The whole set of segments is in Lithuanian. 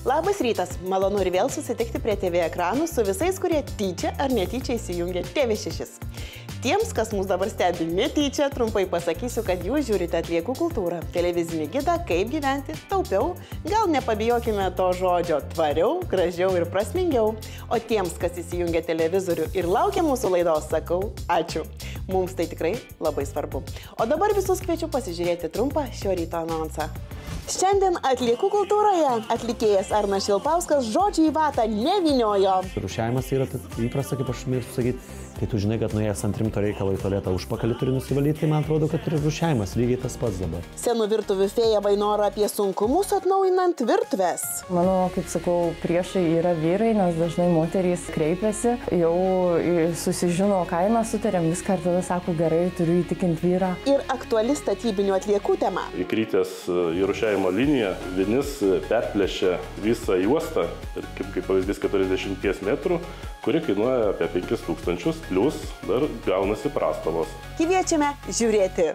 Labas rytas, malonu ir vėl susitikti prie TV ekranų su visais, kurie tyčia ar netyčia įsijungia TV6. Tiems, kas mus dabar stebi netyčia, trumpai pasakysiu, kad jūs žiūrite Atliekų kultūrą, televizinį gidą, kaip gyventi taupiau, gal nepabijokime to žodžio tvariau, gražiau ir prasmingiau. O tiems, kas įsijungia televizorių ir laukia mūsų laidos, sakau ačiū. Mums tai tikrai labai svarbu. O dabar visus kviečiu pasižiūrėti trumpą šio ryto anonsą. Šiandien Atliekų kultūroje atlikėjas Arnas Švilpauskas žodžių į vatą nevyniojo. Rūšiavimas yra įprasta, kaip aš mėgstu sakyti, kai tu žinai, kad nuėjęs ant rimto reikalo į tualetą užpakalį turi nusivalyti, tai man atrodo, kad ir rūšiavimas lygiai tas pats dabar. Senų virtuvių fėja Vainora apie sunkumus atnaujinant virtuves. Mano, kaip sakau, priešai yra vyrai, nes dažnai moterys kreipiasi, jau susižino kainą, sutarėm viską ir tada sako, gerai, turiu įtikinti vyrą. Ir aktuali statybinių atliekų tema. Įkrytęs į rūšiavimo liniją, vinis perplėšia visą juostą, kaip pavyzdys 40 metrų, kuri kainuoja apie 5000, plus dar gaunasi prastovos. Kviečiame žiūrėti.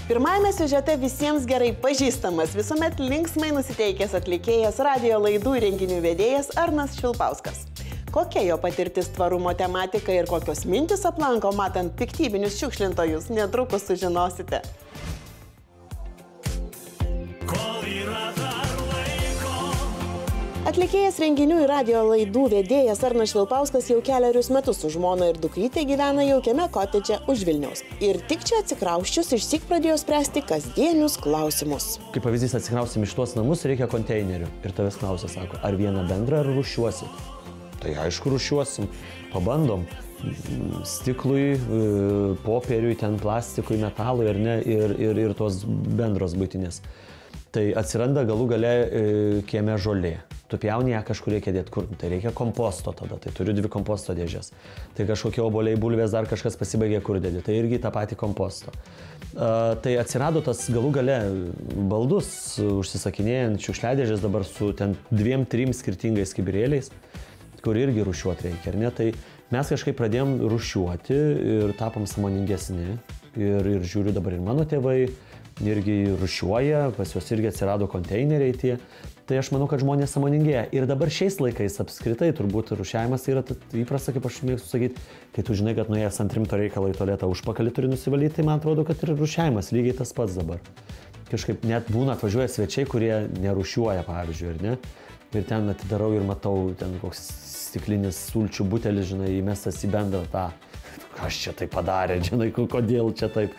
Pirmajame siužete visiems gerai pažįstamas, visuomet linksmai nusiteikęs atlikėjas, radijo laidų ir renginių vedėjas Arnas Švilpauskas. Kokia jo patirtis tvarumo tematika ir kokios mintis aplanko matant piktybinius šiukšlintojus, netrukus sužinosite. Atlikėjas renginių ir radijo laidų vedėjas Arnas Švilpauskas jau kelerius metus su žmona ir dukrytė gyvena jaukiame kotedže už Vilniaus. Ir tik čia atsikrausčius išsyk pradėjo spręsti kasdienius klausimus. Kaip pavyzdys, atsikrausim iš tuos namus, reikia konteinerių. Ir tavęs klausia, sako, ar vieną bendrą, ar rūšiuosit? Tai aišku, rūšiuosim. Pabandom. Stiklui, popieriui, ten plastikui, metalui, ar ne, ir tos bendros buitinės. Tai atsiranda galų gale kieme žolė. Tu pjauni ją kažkur reikia dėti kur. Tai reikia komposto tada. Tai turiu 2 komposto dėžės. Tai kažkokie obuoliai, bulvės, dar kažkas pasibaigė kur dėti. Tai irgi tą patį komposto. Tai atsirado tas galų gale baldus, užsisakinėjant šiukšliadėžės dabar su ten 2-3 skirtingais kibirėliais, kur irgi rūšiuoti reikia, ar ne? Tai mes kažkaip pradėjom rūšiuoti ir tapom sąmoningesni. Ir žiūriu dabar ir mano tėvai irgi rūšiuoja, pas juos irgi atsirado konteineriai tie. Tai aš manau, kad žmonės sąmoningėja. Ir dabar šiais laikais apskritai turbūt rūšiavimas yra įprasta, kaip aš mėgstu sakyti, kai tu žinai, kad nuėjęs ant rimto reikalo į tualetą užpakalį turi nusivalyti, tai man atrodo, kad ir rūšiavimas lygiai tas pats dabar. Kažkaip net būna atvažiuoja svečiai, kurie nerūšiuoja, pavyzdžiui, ar ne? Ir ten atidarau ir matau, ten koks stiklinis sulčių butelis, žinai, įmestas į bendrą tą, kas čia tai padarė, žinai, kodėl čia taip.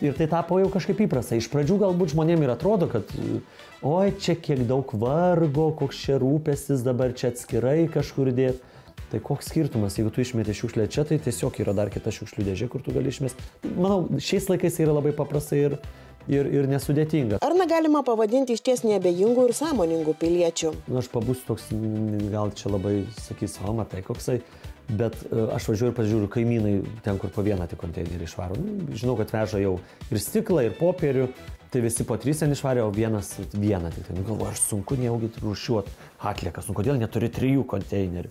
Ir tai tapo jau kažkaip įprasta. Iš pradžių galbūt žmonėm ir atrodo, kad oi, čia kiek daug vargo, koks čia rūpestis dabar čia atskirai kažkur dėti. Tai koks skirtumas, jeigu tu išmeti šiukšlę čia, tai tiesiog yra dar kita šiukšlių dėžė, kur tu gali išmesti. Manau, šiais laikais yra labai paprastai ir nesudėtinga. Ar negalima pavadinti išties neabejingų ir sąmoningų piliečių? Aš pabūsiu toks, gal čia labai sakys, o matai, koksai. Bet aš važiuoju ir pasižiūriu kaimynai ten, kur po vieną tik konteinerį išvaro. Žinau, kad veža jau ir stiklą, ir popierių, tai visi po 3 ten išvarė, o vieną tik. Tai galvoju, aš sunku nejaugi rūšiuoti atliekas, kodėl neturi 3 konteinerių.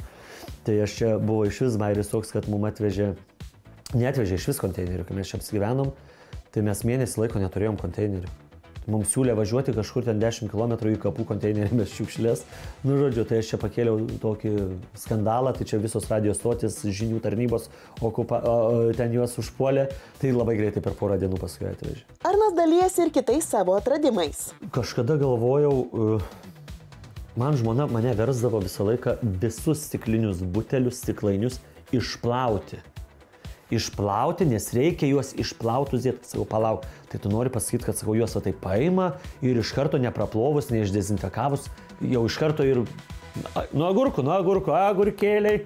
Tai aš čia buvo iš vis bairis toks, kad mum neatvežė iš vis konteinerių, kai mes čia apsigyvenom, tai mes mėnesį laiko neturėjom konteinerių. Mums siūlė važiuoti kažkur ten 10 km į kapų konteinerį mes šiukšlės. Nu, žodžiu, tai aš čia pakėliau tokį skandalą, tai čia visos radijo stotis, žinių tarnybos, ten juos užpuolė, tai labai greitai per porą dienų paskui atvežė. Arnas dalijasi ir kitais savo atradimais. Kažkada galvojau, man žmona mane versdavo visą laiką visus stiklinius butelius, stiklainius išplauti. Išplauti, nes reikia juos išplautus dėti. Sakau, palauk, tai tu nori pasakyti, kad, sakau, juos tai paima ir iš karto nepraplovus, neišdezinfekavus, jau iš karto ir nuo agurkėliai,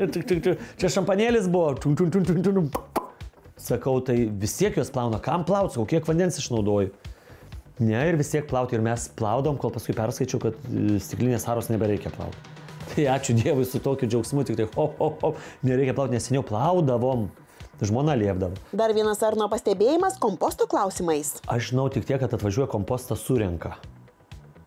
čia šampanėlis buvo. Sakau, tai vis tiek juos plauna, kam plaut, sakau, kiek vandens išnaudoju. Ne, ir vis tiek plauti, ir mes plaudom, kol paskui perskaičiau, kad stiklinės aros nebereikia plauti. Tai ačiū Dievui su tokiu džiaugsmu, tik tai hop, nereikia plauti, nes seniau plaudavom. Žmona liepdavo. Dar vienas Arno pastebėjimas komposto klausimais. Aš žinau tik tiek, kad atvažiuoja kompostą surenka.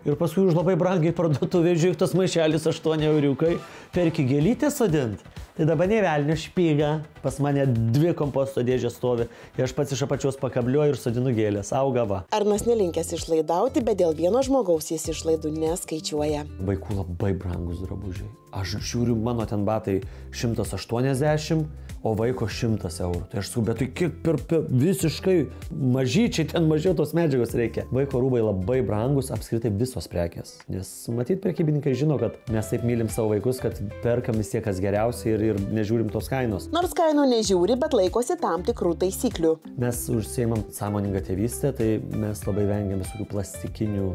Ir paskui už labai brangiai parduotuvėje žiūrėk tas maišelis 8 euriukai. Perki gėlytę sodint. Tai dabar nevelniu špygą, pas mane 2 komposto dėžės stovi ir aš pats iš apačios pakabliuoju ir sodinu gėlės, auga va. Arnas nelinkęs išlaidauti, bet dėl vieno žmogaus jis išlaidų neskaičiuoja. Vaikų labai brangus drabužiai. Aš žiūriu, mano ten batai 180, o vaiko 100 eurų. Tai aš sakau, bet tai kiek per visiškai mažyčiai ten mažiau tos medžiagos reikia. Vaiko rūbai labai brangus, apskritai visos prekės. Nes matyt, prekybininkai žino, kad mes taip mylim savo vaikus, kad perkam vis tiek kas geriausiai ir nežiūrim tos kainos. Nors kainų nežiūri, bet laikosi tam tikrų taisyklių. Mes užsiimam sąmoningą tėvystę, tai mes labai vengiam visokių plastikinių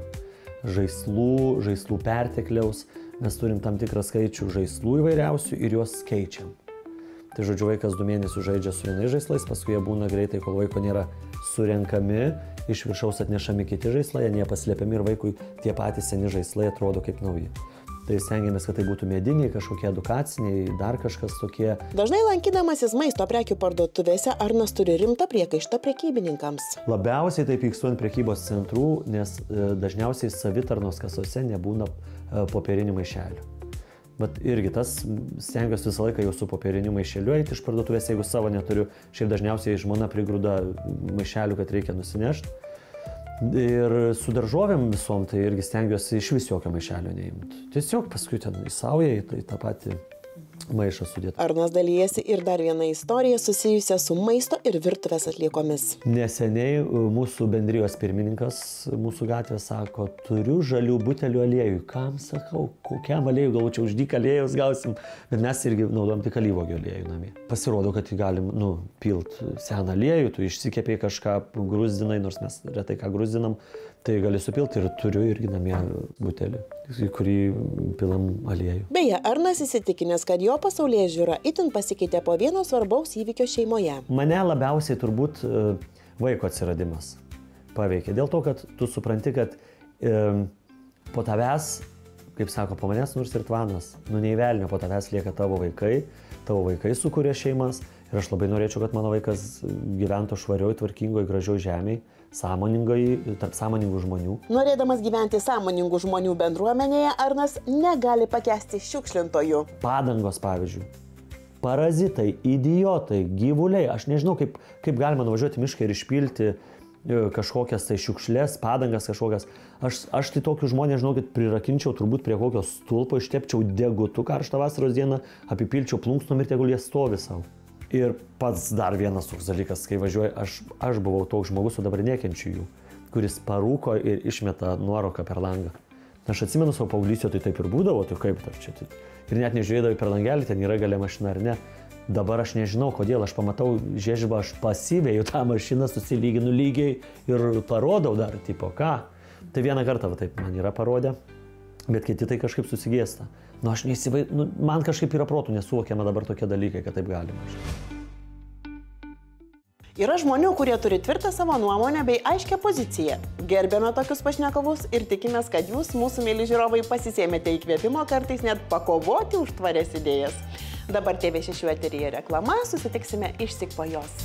žaislų pertekliaus. Mes turim tam tikrą skaičių žaislų įvairiausių ir juos keičiam. Tai žodžiu, vaikas 2 mėnesius žaidžia su vienais žaislais, paskui jie būna greitai, kol vaiko nėra surenkami, iš viršaus atnešami kiti žaislai, jie paslėpiami ir vaikui tie patys seni žaislai atrodo kaip nauji. Tai stengiamės, kad tai būtų mediniai, kažkokie edukaciniai, dar kažkas tokie. Dažnai lankydamasis maisto prekių parduotuvėse Arnas turi rimtą priekaištą prekybininkams. Labiausiai tai pykstu ant prekybos centrų, nes dažniausiai savitarnos kasose nebūna popierinių maišelių. Bet irgi tas stengiuosi visą laiką jau su popieriniu maišeliu eiti iš parduotuvės, jeigu savo neturiu. Šiaip dažniausiai žmona prigrūda maišelių, kad reikia nusinešti. Ir su daržovėm visom tai irgi stengiuosi iš vis jokio maišelio neimti. Tiesiog paskui ten į saują, tai tą patį maišą sudėti. Arnas dalyjasi ir dar vieną istoriją susijusią su maisto ir virtuvės atliekomis. Neseniai mūsų bendrijos pirmininkas mūsų gatvės sako, turiu žalių butelių aliejų. Kam sakau, kokiam aliejų, gal čia už dyką aliejus gausim, bet mes irgi naudojam tik alyvuogių aliejų namie. Pasirodo, kad galim pilt seną aliejų, tu išsikepėjai kažką, gruzdinai, nors mes retai ką gruzdinam, tai gali supilti ir turiu irgi namie butelį, į kurį pilam aliejų. Beje, Arnas įsitikinęs, kad jo pasaulėžiūra itin pasikeitė po vieno svarbaus įvykio šeimoje. Mane labiausiai turbūt vaiko atsiradimas paveikė. Dėl to, kad tu supranti, kad po tavęs, kaip sako, po manęs nors ir tvanas, nei velnio, po tavęs lieka tavo vaikai sukuria šeimas ir aš labai norėčiau, kad mano vaikas gyventų švarioj, tvarkingoj, gražioj žemėj, sąmoningai, tarp sąmoningų žmonių. Norėdamas gyventi sąmoningų žmonių bendruomenėje, Arnas negali pakęsti šiukšlintojų. Padangos, pavyzdžiui. Parazitai, idiotai, gyvuliai. Aš nežinau, kaip galima nuvažiuoti mišką ir išpilti kažkokias tai šiukšlės, padangas kažkokias. Aš tai tokius žmonės, žinokit, prirakinčiau turbūt prie kokio stulpo, ištepčiau degutų karštą vasaros dieną, apipilčiau plunksnom ir tegul jie stovi savo. Ir pats dar vienas toks dalykas, kai važiuoju, aš buvau toks žmogus, o dabar nekenčiu jų, kuris parūko ir išmeta nuorūką per langą. Aš atsimenu savo paauglystę, tai taip ir būdavo, tai kaip dar čia. Ir net nežiūrėdavau per langelį, ten yra galia mašina ar ne. Dabar aš nežinau, kodėl, aš pamatau žiežibą, aš pasivėju tą mašiną, susilyginu lygiai ir parodau dar, tipo, ką. Tai vieną kartą va, taip man yra parodę, bet kiti tai kažkaip susigėsta. Aš neįsivaizduoju, man kažkaip yra protų nesuvokiama dabar tokie dalykai, kad taip galima. Yra žmonių, kurie turi tvirtą savo nuomonę bei aiškę poziciją. Gerbėme tokius pašnekovus ir tikimės, kad jūs, mūsų mėly žiūrovai, pasisėmėte įkvėpimo kartais net pakovoti už tvarias idėjas. Dabar TV6 eteryje reklama, susitiksime išsyk po jos.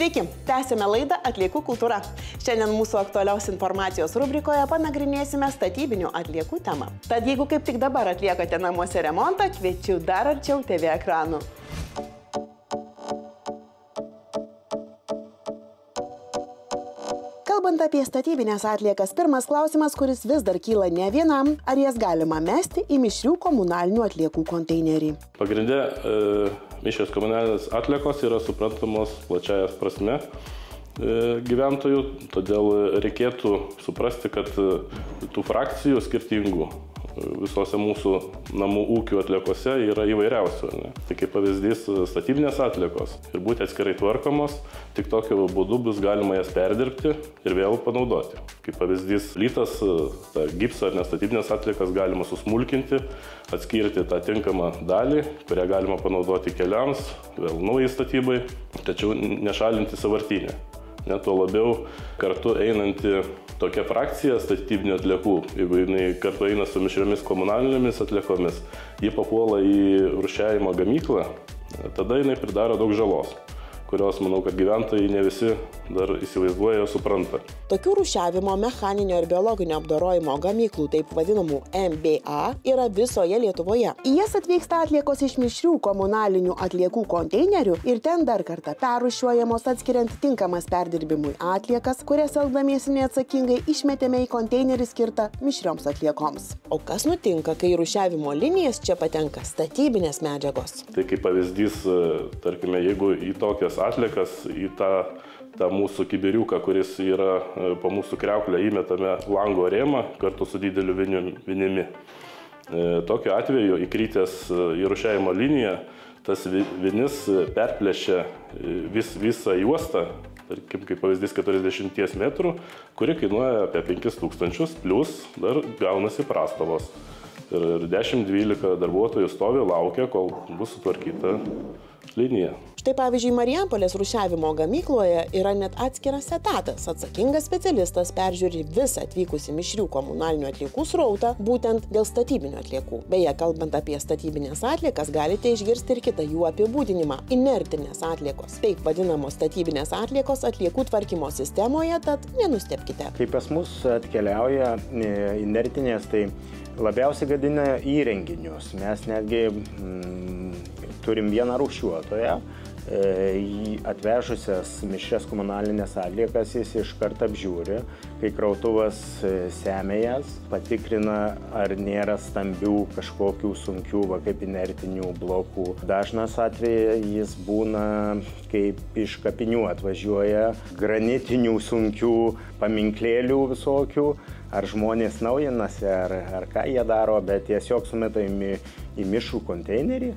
Sveiki, tęsime laidą Atliekų kultūra. Šiandien mūsų aktualios informacijos rubrikoje panagrinėsime statybinių atliekų temą. Tad jeigu kaip tik dabar atliekate namuose remontą, kviečiu dar arčiau TV ekranų. Kalbant apie statybinės atliekas, pirmas klausimas, kuris vis dar kyla ne vienam, ar jas galima mesti į mišrių komunalinių atliekų konteinerį. Pagrindė mišrios komunalinės atliekos yra suprantamos plačiaja prasme gyventojų, todėl reikėtų suprasti, kad tų frakcijų skirtingų visose mūsų namų ūkių atliekose yra įvairiausių. Ne? Tai kaip pavyzdys statybinės atliekos ir būti atskirai tvarkomos, tik tokiu būdu bus galima jas perdirbti ir vėl panaudoti. Kaip pavyzdys lytas, gipsą ar nestatybinės atliekas galima susmulkinti, atskirti tą tinkamą dalį, kurią galima panaudoti keliams, vėl naujai statybai, tačiau nešalinti sąvartinę. Net tuo labiau kartu einanti tokia frakcija statybinių atliekų, jeigu jinai kartu eina su mišriomis komunalinėmis atliekomis, ji papuola į rūšiavimo gamyklą, tada jinai pridaro daug žalos, kurios, manau, kad gyventojai ne visi dar įsivaizduoja ir supranta. Tokių rūšiavimo, mechaninio ir biologinio apdorojimo gamyklų, taip vadinamų MBA, yra visoje Lietuvoje. Į jas atvyksta atliekos iš mišrių komunalinių atliekų konteinerių ir ten dar kartą perrūšiuojamos, atskiriant tinkamas perdirbimui atliekas, kurias elgdamiesi neatsakingai išmetėme į konteinerį skirtą mišrioms atliekoms. O kas nutinka, kai rūšiavimo linijas čia patenka statybinės medžiagos? Tai kaip pavyzdys, tarkime, jeigu į tokias atliekas, į tą mūsų kibiriuką, kuris yra po mūsų kriauklę, įmetame lango rėmą kartu su dideliu vinimi. Tokiu atveju įkritęs į rūšiavimo liniją, tas vinis perplėšia visą juostą, tarkim, kaip pavyzdys 40 metrų, kuri kainuoja apie 5000, plus dar gaunasi prastovos. Ir 10-12 darbuotojų stovi, laukia, kol bus sutvarkyta linija. Štai pavyzdžiui, Marijampolės rūšiavimo gamykloje yra net atskiras etatas. Atsakingas specialistas peržiūri visą atvykusi mišrių komunalinių atliekų srautą, būtent dėl statybinių atliekų. Beje, kalbant apie statybinės atliekas, galite išgirsti ir kitą jų apibūdinimą – inertinės atliekos. Taip vadinamos statybinės atliekos atliekų tvarkymo sistemoje, tad nenustebkite. Kai pas mus atkeliauja inertinės, tai labiausiai gadina įrenginius. Mes netgi turim vieną rūšiuotoją, atvežusias mišrias komunalinės atliekas jis iš karto apžiūri, kai krautuvas semia jas, patikrina, ar nėra stambių kažkokių sunkių, kaip inertinių blokų. Dažnas atvejis jis būna, kaip iš kapinių atvažiuoja granitinių sunkių paminklėlių visokių, ar žmonės naujinasi, ar ką jie daro, bet tiesiog sumetami į mišrų konteinerį,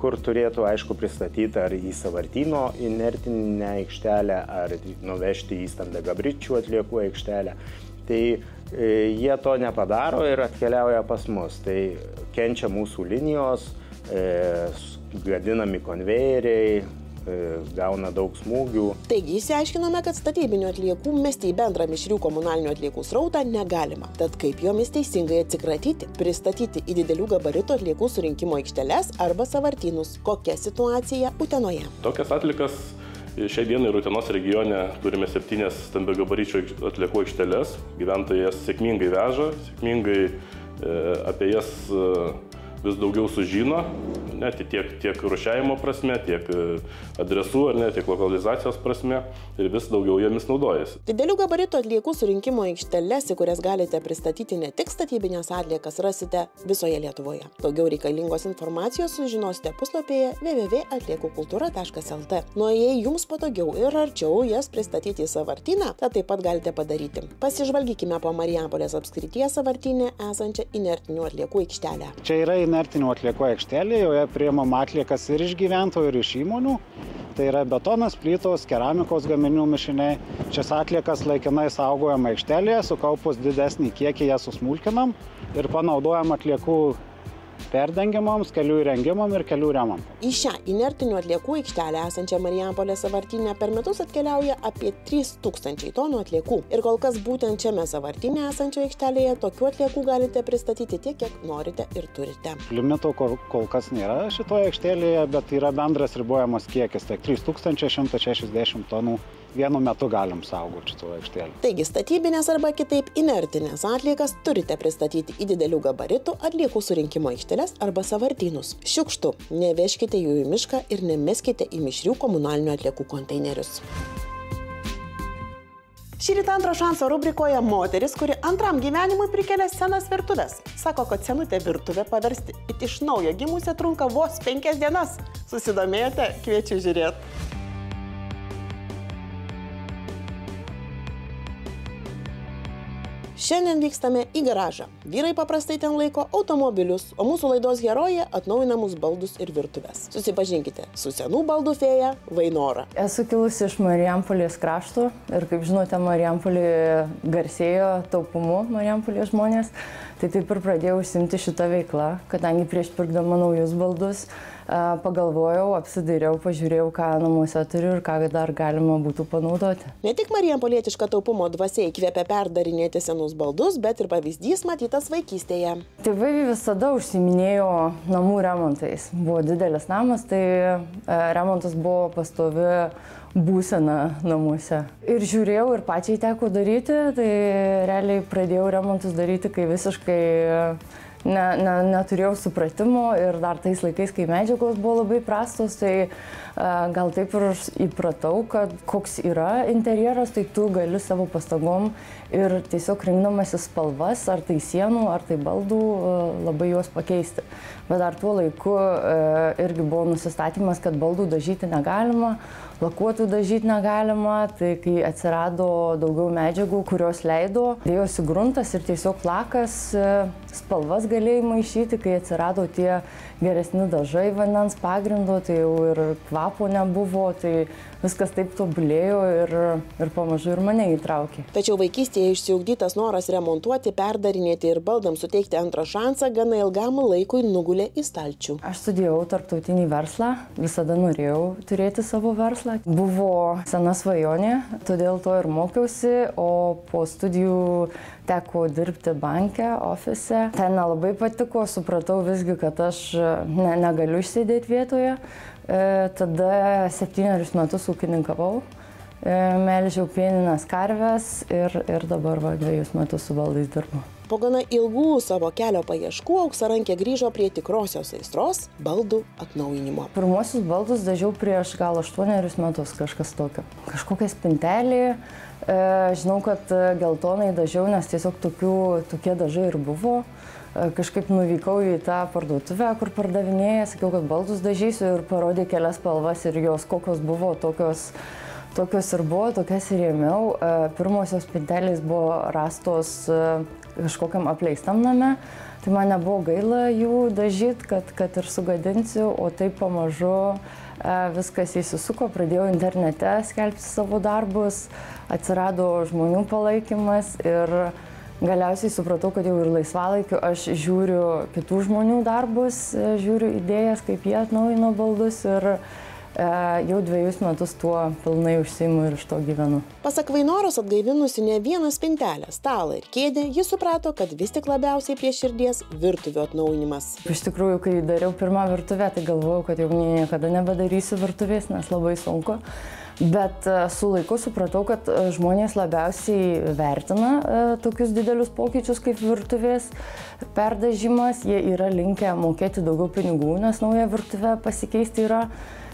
kur turėtų, aišku, pristatyti ar į sąvartyno inertinę aikštelę, ar nuvežti į stambiagabričių atliekų aikštelę. Tai jie to nepadaro ir atkeliauja pas mus. Tai kenčia mūsų linijos, gadinami konvejeriai, gauna daug smūgių. Taigi išsiaiškinome, kad statybinių atliekų mesti į bendrą mišrių komunalinių atliekų srautą negalima. Tad kaip jomis teisingai atsikratyti? Pristatyti į didelių gabaritų atliekų surinkimo aikšteles arba sąvartynus. Kokia situacija Utenoje? Tokias atliekas šiai dienai Utenos regione turime 7 stambiagabaričių atliekų aikšteles. Gyventojai jas sėkmingai veža, sėkmingai apie jas vis daugiau sužino, net tiek rūšiavimo prasme, tiek adresų, ar ne, tiek lokalizacijos prasme, ir vis daugiau jomis naudojasi. Didelių gabaritų atliekų surinkimo aikšteles, į kurias galite pristatyti ne tik statybinės atliekas, rasite visoje Lietuvoje. Daugiau reikalingos informacijos sužinosite puslapyje www.atliekukultura.lt. Jei jums patogiau ir arčiau jas pristatyti į sąvartyną, tad taip pat galite padaryti. Pasižvalgykime po Marijampolės apskrities sąvartyne esančią inertinių atliekų aikštelę. Čia yra inertinių atliekų aikštelė, joje priimam atliekas ir iš gyventojų, ir iš įmonių. Tai yra betonas, plytos, keramikos gaminių mišiniai. Šias atliekas laikinai saugojam aikštelėje, sukaupus didesnį kiekį jas susmulkinam ir panaudojam atliekų perdengimams, kelių įrengimam ir kelių remontam. Į šią inertinių atliekų aikštelę esančią Marijampolės sąvartyne per metus atkeliauja apie 3000 tonų atliekų. Ir kol kas būtent šiame sąvartyne esančioje aikštelėje tokių atliekų galite pristatyti tiek, kiek norite ir turite. Limito kol kas nėra šitoje aikštelėje, bet yra bendras ribojamas kiekis, tai 3160 tonų vienu metu galim saugoti šitoje aikštelėje. Taigi statybinės arba kitaip inertinės atliekas turite pristatyti į didelių gabaritų atliekų surinkimo aikšteles arba sąvartynus. Šiukštu, nevežkite jų į mišką ir nemeskite į mišrių komunalinių atliekų konteinerius. Šįryt Antro šanso rubrikoje moteris, kuri antram gyvenimui prikelia senas virtuves. Sako, kad senutė virtuvė paversti iš naujo gimusią trunka vos 5 dienas. Susidomėjote? Kviečiu žiūrėti. Šiandien vykstame į garažą. Vyrai paprastai ten laiko automobilius, o mūsų laidos herojė atnaujinamus baldus ir virtuves. Susipažinkite su senų baldų fėja Vainora. Esu kilusi iš Marijampolės krašto ir, kaip žinote, Marijampolė garsėjo taupumu Marijampolės žmonės. Tai taip ir pradėjau užsiimti šitą veiklą, kadangi prieš pirkdama naujus baldus pagalvojau, apsidairiau, pažiūrėjau, ką namuose turiu ir ką dar galima būtų panaudoti. Ne tik marijampolietiška taupumo dvasia įkvėpia perdarinėti senus baldus, bet ir pavyzdys matytas vaikystėje. Tėvai visada užsiiminėjo namų remontais. Buvo didelis namas, tai remontas buvo pastovi būsena namuose. Ir žiūrėjau, ir pačiai teko daryti, tai realiai pradėjau remontus daryti, kai visiškai neturėjau supratimo ir dar tais laikais, kai medžiagos buvo labai prastos, tai gal taip ir įpratau, kad koks yra interjeras, tai tu gali savo pastangom ir tiesiog rinkdamasis spalvas, ar tai sienų, ar tai baldų, labai juos pakeisti. Bet dar tuo laiku irgi buvo nusistatymas, kad baldų dažyti negalima, lakuotų dažyti negalima, tai kai atsirado daugiau medžiagų, kurios leido, dėjosi gruntas ir tiesiog lakas, spalvas galėjai maišyti, kai atsirado tie geresni dažai vandens pagrindo, tai jau ir kvapo nebuvo, tai viskas taip tobulėjo ir pamažu ir mane įtraukė. Tačiau vaikystėje išsiugdytas noras remontuoti, perdarinėti ir baldams suteikti antrą šansą gana ilgam laikui nugulė į stalčių. Aš studijavau tarptautinį verslą, visada norėjau turėti savo verslą. Buvo sena svajonė, todėl to ir mokiausi, o po studijų teko dirbti banke, ofise. Ten nelabai patiko, supratau visgi, kad aš negaliu išsėdėti vietoje. Tada 7 metus ūkininkavau, melžiau pieninės karves ir dabar 2 metus su baldais dirbu. Po gana ilgų savo kelio paieškų Auksarankė grįžo prie tikrosios aistros – baldų atnaujinimo. Pirmuosius baldus dažiau prieš gal 8 metus, kažkas tokio. Kažkokia spintelė, žinau, kad geltonai dažiau, nes tiesiog tokie dažai ir buvo. Kažkaip nuvykau į tą parduotuvę, kur pardavinėja, sakiau, kad baldus dažysiu ir parodė kelias spalvas ir jos kokios buvo, tokios ir buvo, tokias ir ėmiau. Pirmosios spintelės buvo rastos kažkokiam apleistam name, tai man nebuvo gaila jų dažyti, kad ir sugadinsiu, o taip pamažu viskas įsisuko, pradėjau internete skelbti savo darbus, atsirado žmonių palaikymas ir galiausiai supratau, kad jau ir laisvalaikiu aš žiūriu kitų žmonių darbus, žiūriu idėjas, kaip jie atnaujino baldus ir jau 2 metus tuo pilnai užsiimu ir iš to gyvenu. Pasak Vainoros, atgaivinusi ne vieną spintelę, stalą ir kėdę, ji suprato, kad vis tik labiausiai prie širdies virtuvių atnaujinimas. Iš tikrųjų, kai dariau pirmą virtuvę, tai galvojau, kad jau niekada nebedarysiu virtuvės, nes labai sunku. Bet su laiku supratau, kad žmonės labiausiai vertina tokius didelius pokyčius kaip virtuvės perdažimas. Jie yra linkę mokėti daugiau pinigų, nes nauja virtuvė pasikeisti yra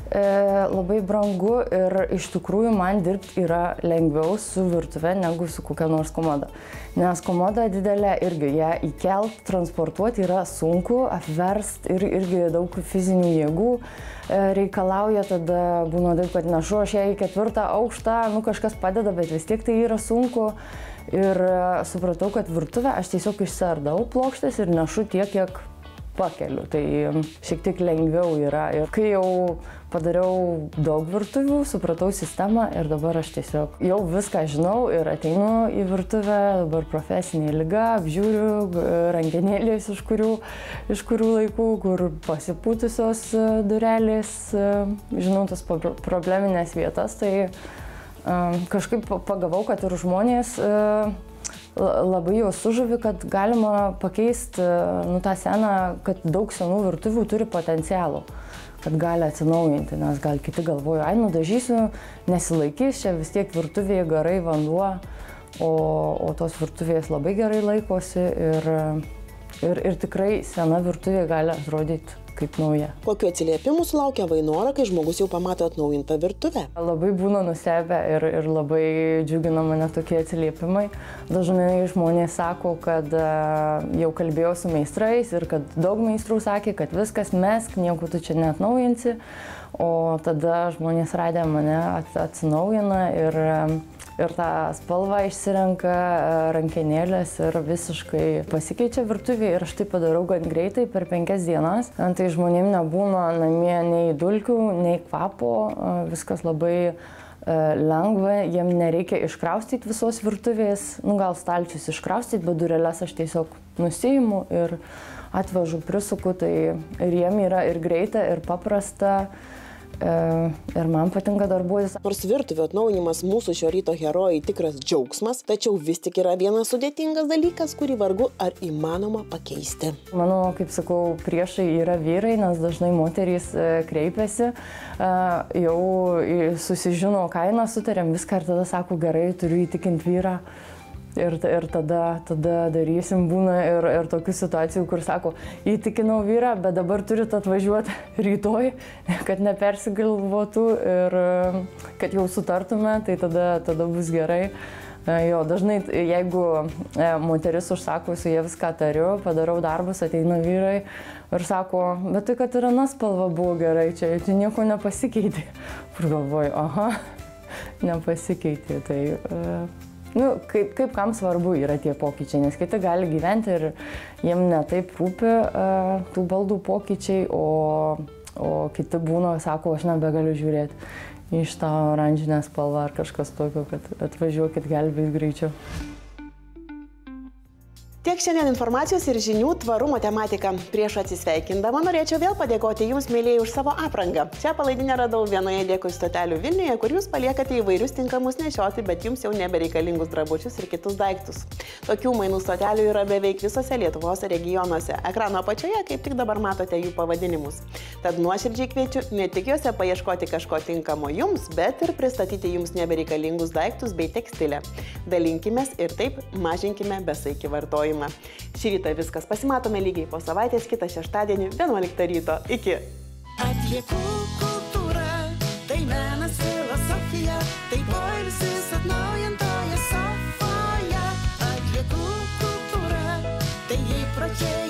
labai brangu ir iš tikrųjų man dirbti yra lengviau su virtuve negu su kokia nors komoda. Nes komoda didelė irgi ją įkelt, transportuoti yra sunku, apverst ir irgi daug fizinių jėgų reikalauja, tada būna taip, kad nešu aš ją į 4. aukštą, kažkas padeda, bet vis tiek tai yra sunku. Ir supratau, kad virtuvę aš tiesiog išsiardau plokštės ir nešu tiek, kiek pakeliu. Tai šiek tiek lengviau yra. Ir kai jau padariau daug virtuvių, supratau sistemą ir dabar aš tiesiog jau viską žinau ir ateinu į virtuvę, dabar profesinė liga, apžiūriu rankenėlės iš kurių laikų, kur pasipūtusios durelės, žinau tas probleminės vietas, tai kažkaip pagavau, kad ir žmonės labai jau sužavi, kad galima pakeisti tą seną, kad daug senų virtuvių turi potencialų, kad gali atsinaujinti, nes gal kiti galvoja, nudažysiu, nesilaikys, čia vis tiek virtuvėje garai, vanduo, o tos virtuvės labai gerai laikosi ir tikrai sena virtuvė gali atrodyti kaip nauja. Kokiu atsiliepimu sulaukia Vainora, kai žmogus jau pamato atnaujintą virtuvę? Labai būna nustebę ir labai džiugina mane tokie atsiliepimai. Dažnai žmonės sako, kad jau kalbėjau su meistrais ir kad daug meistrų sakė, kad viskas mesk, nieko tu čia neatnaujinsi. O tada žmonės radę mane atsinaujina ir tą spalvą išsirenka, rankenėlės ir visiškai pasikeičia virtuvė ir aš tai padarau gan greitai, per 5 dienas. Tai žmonėm nebūna namie nei dulkių, nei kvapo, viskas labai lengva, jiem nereikia iškraustyti visos virtuvės, gal stalčius iškraustyti, bet dureles aš tiesiog nusiimu ir atvežu, prisuku, tai ir jiem yra ir greita, ir paprasta. Ir man patinka darbuotis. Nors virtuvių atnaujinimas mūsų šio ryto herojai tikras džiaugsmas, tačiau vis tik yra vienas sudėtingas dalykas, kurį vargu ar įmanoma pakeisti. Mano, kaip sakau, priešai yra vyrai, nes dažnai moterys kreipiasi, jau susižino kainą, sutarėm viską ir tada sako, gerai, turiu įtikinti vyrą. Ir tada darysim, būna ir tokių situacijų, kur sako, įtikinau vyrą, bet dabar turit atvažiuoti rytoj, kad nepersigalvotų ir kad jau sutartume, tai tada bus gerai. Jo, dažnai, jeigu moteris užsako, su jie viską tariu, padarau darbus, ateina vyrai ir sako, bet tai, kad ir anas spalva buvo gerai, čia nieko nepasikeitė. Ir galvoju, aha, nepasikeitė. Tai, kaip kam svarbu yra tie pokyčiai, nes kiti gali gyventi ir jiem netaip rūpi tų baldų pokyčiai, o kiti būna, sako, aš nebegaliu žiūrėti į šitą oranžinę spalvą ar kažkas tokio, kad atvažiuokit gelbėt greičiau. Tiek šiandien informacijos ir žinių tvarumo tematika. Prieš atsisveikindama norėčiau vėl padėkoti Jums, mėlyjei, už savo aprangą. Šią palaidinę radau vienoje dėkui stotelių Vilniuje, kur Jūs paliekate įvairius tinkamus nešioti, bet Jums jau nebereikalingus drabužius ir kitus daiktus. Tokių mainų stotelių yra beveik visose Lietuvos regionuose. Ekrano apačioje kaip tik dabar matote jų pavadinimus. Tad nuoširdžiai kviečiu ne tik juose paieškoti kažko tinkamo Jums, bet ir pristatyti Jums nebereikalingus daiktus bei tekstilę. Dalinkimės ir taip mažinkime besaikį vartojimą. Šį rytą viskas, pasimatome lygiai po savaitės, kitą šeštadienį 11 ryto. Iki. Atliekų kultūra, tai menas, filosofija, tai poilsis atnaujintoje sofoje. Atliekų kultūra, tai įpročiai.